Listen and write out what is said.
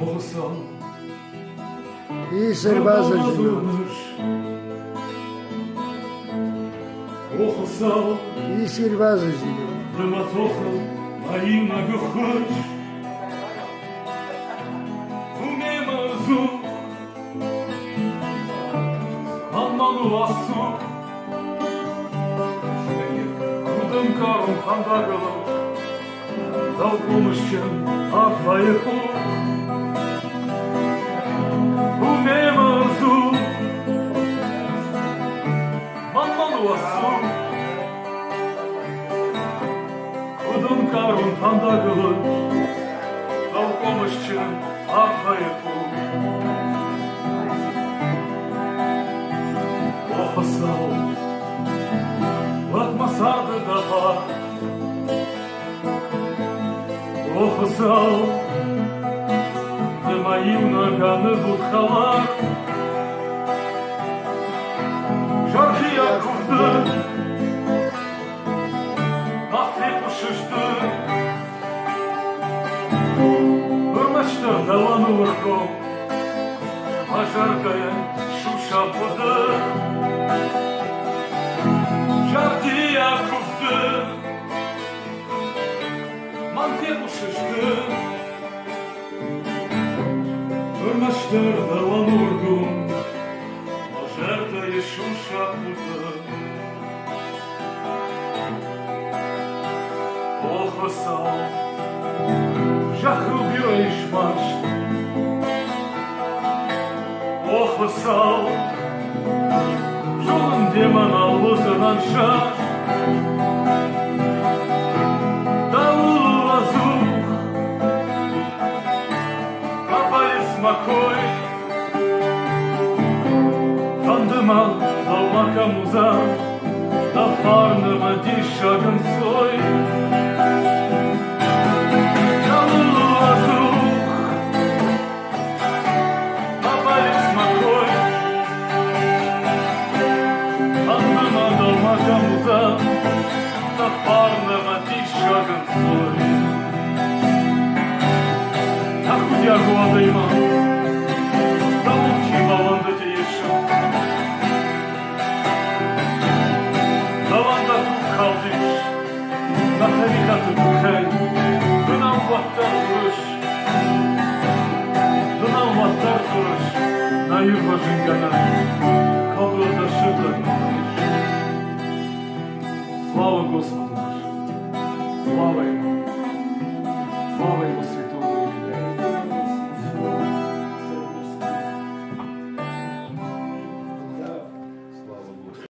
Olsam İyi sirbaz acıyor. Olsam İyi sirbaz acıyor. Дыматоха наивно гухоч Умемазу Анману асу Кудым карым хандагылым Залкумышчын атайыху Умемазу Анману асу Kudum karun tanda kılıç Dalkomışçın arkayı kul O hasal Bakmasardı daha O hasal Ты моим ногами будхалар Жаркий якувды Hırmaçtır davanı vurdu Majarkaya şuşa budu Jardiya kuftu Mantıya kuşuştu Hırmaçtır davanı vurdu Majarkaya şuşa budu Oh sağ Жахрубio işmaş Oh sağ Жолun демон албозынан шаш Давул вазух Капает смакой Тандымал далмака муза Да парного дишаган свой Да парного дишаган свой Да худя гладыма Да лучи баланда тейші Да ванда тут қалдыш Да тарихаты бұқай Дынам ваттар тұрыш Дынам ваттар тұрыш Наирва жингана Калдырда шыдыр Слава Господу нашему! Слава Ему! Слава Ему!